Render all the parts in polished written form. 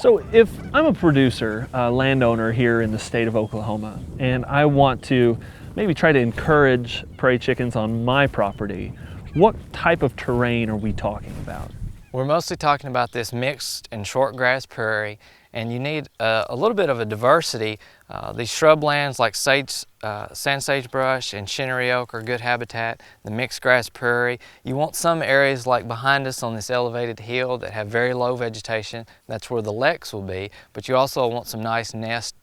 So if I'm a producer, a landowner here in the state of Oklahoma, and I want to maybe try to encourage prairie chickens on my property, what type of terrain are we talking about? We're mostly talking about this mixed and short grass prairie, and you need a little bit of a diversity. These shrublands like sand sagebrush and shinnery oak are good habitat. The mixed grass prairie, you want some areas like behind us on this elevated hill that have very low vegetation. That's where the leks will be, but you also want some nice nest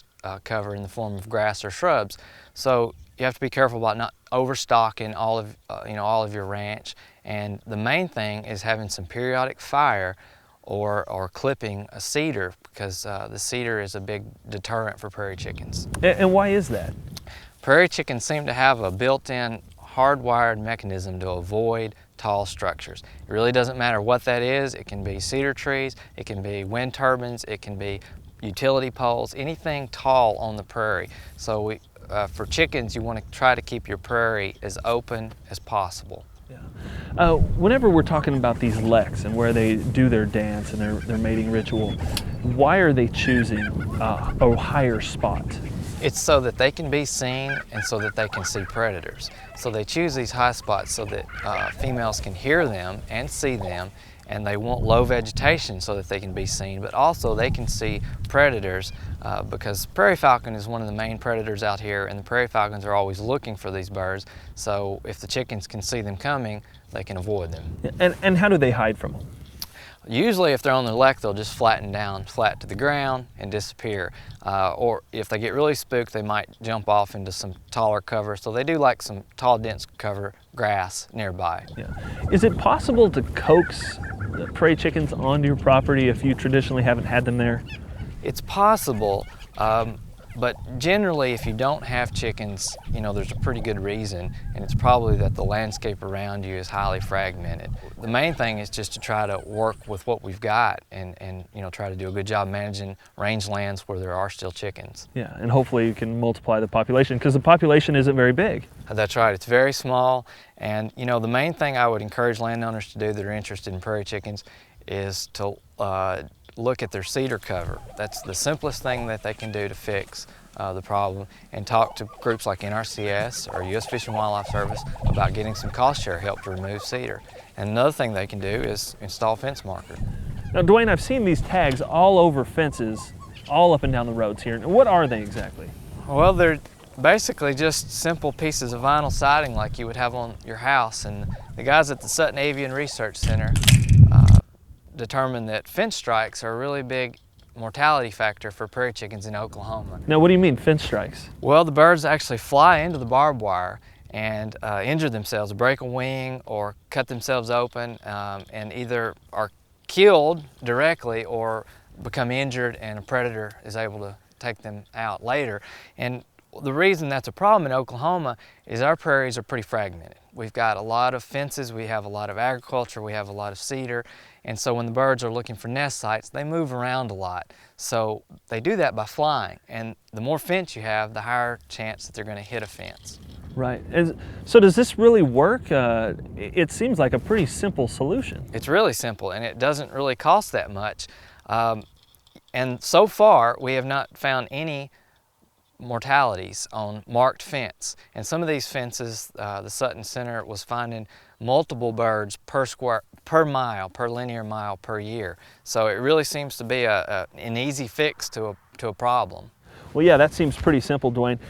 cover in the form of grass or shrubs. So you have to be careful about not overstocking all of your ranch. And the main thing is having some periodic fire or clipping a cedar, because the cedar is a big deterrent for prairie chickens. And why is that? Prairie chickens seem to have a built-in hardwired mechanism to avoid tall structures. It really doesn't matter what that is. It can be cedar trees, it can be wind turbines, it can be utility poles, anything tall on the prairie. So for chickens, you want to try to keep your prairie as open as possible. Yeah. Whenever we're talking about these leks and where they do their dance and their mating ritual, why are they choosing a higher spot? It's so that they can be seen and so that they can see predators. So they choose these high spots so that females can hear them and see them, and they want low vegetation so that they can be seen, but also they can see predators because prairie falcon is one of the main predators out here, and the prairie falcons are always looking for these birds. So if the chickens can see them coming, they can avoid them. And how do they hide from them? Usually if they're on the lek, they'll just flatten down flat to the ground and disappear. Or if they get really spooked, they might jump off into some taller cover. So they do like some tall, dense cover grass nearby. Yeah. Is it possible to coax the prairie chickens onto your property if you traditionally haven't had them there? It's possible, but generally if you don't have chickens, there's a pretty good reason, and it's probably that the landscape around you is highly fragmented. The main thing is just to try to work with what we've got and try to do a good job managing rangelands where there are still chickens. Yeah, and hopefully you can multiply the population, because the population isn't very big. That's right, it's very small, and the main thing I would encourage landowners to do that are interested in prairie chickens is to look at their cedar cover. That's the simplest thing that they can do to fix the problem, and talk to groups like NRCS or U.S. Fish and Wildlife Service about getting some cost share help to remove cedar. And another thing they can do is install fence marker. Now, Dwayne, I've seen these tags all over fences, all up and down the roads here. What are they exactly? Well, they're basically just simple pieces of vinyl siding like you would have on your house. And the guys at the Sutton Avian Research Center determined that fence strikes are a really big mortality factor for prairie chickens in Oklahoma. Now, what do you mean, fence strikes? Well, the birds actually fly into the barbed wire and injure themselves, break a wing or cut themselves open, and either are killed directly or become injured, and a predator is able to take them out later. And the reason that's a problem in Oklahoma is our prairies are pretty fragmented. We've got a lot of fences, we have a lot of agriculture, we have a lot of cedar, and so when the birds are looking for nest sites, they move around a lot. So they do that by flying, and the more fence you have, the higher chance that they're going to hit a fence. Right. So does this really work? It seems like a pretty simple solution. It's really simple, and it doesn't really cost that much. And so far, we have not found any mortalities on marked fence. And some of these fences, the Sutton Center was finding multiple birds per linear mile per year. So it really seems to be an easy fix to a problem. Well, yeah, that seems pretty simple, Dwayne.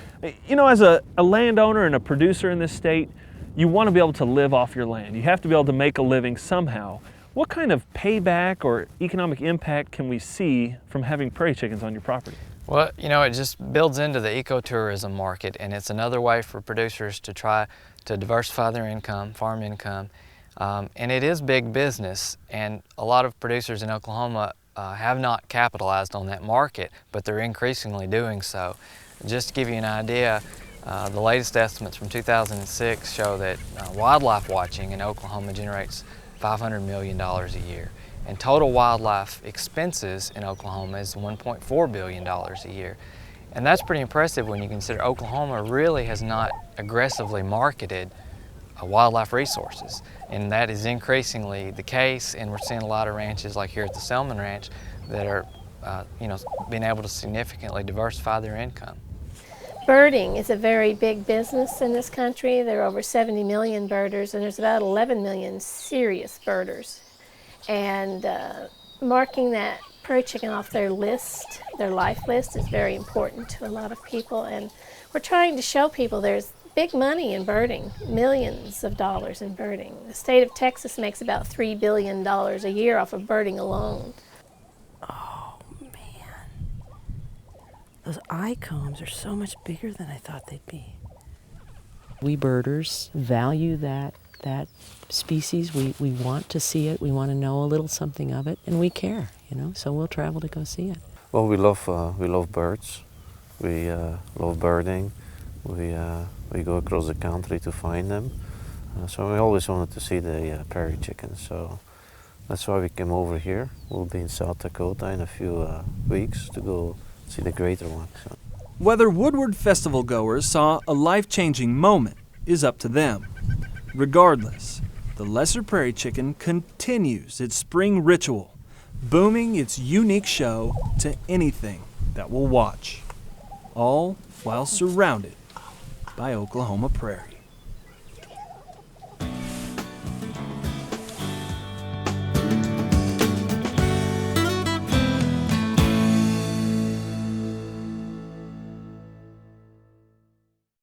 As a landowner and a producer in this state, you want to be able to live off your land. You have to be able to make a living somehow. What kind of payback or economic impact can we see from having prairie chickens on your property? Well, it just builds into the ecotourism market, and it's another way for producers to try to diversify their income, farm income. And it is big business, and a lot of producers in Oklahoma have not capitalized on that market, but they're increasingly doing so. Just to give you an idea, the latest estimates from 2006 show that wildlife watching in Oklahoma generates $500 million a year. And total wildlife expenses in Oklahoma is $1.4 billion a year. And that's pretty impressive when you consider Oklahoma really has not aggressively marketed wildlife resources. And that is increasingly the case, and we're seeing a lot of ranches like here at the Selman Ranch that are being able to significantly diversify their income. Birding is a very big business in this country. There are over 70 million birders, and there's about 11 million serious birders. And marking that prairie chicken off their list, their life list, is very important to a lot of people. And we're trying to show people there's big money in birding, millions of dollars in birding. The state of Texas makes about $3 billion a year off of birding alone. Oh, man. Those eye combs are so much bigger than I thought they'd be. We birders value that species. We want to see it. We want to know a little something of it, and we care, so we'll travel to go see it. Well, we love birds. We love birding. We go across the country to find them. So we always wanted to see the prairie chickens. So that's why we came over here. We'll be in South Dakota in a few weeks to go see the greater ones. So. Whether Woodward Festival goers saw a life-changing moment is up to them. Regardless, the Lesser Prairie Chicken continues its spring ritual, booming its unique show to anything that will watch, all while surrounded by Oklahoma prairies.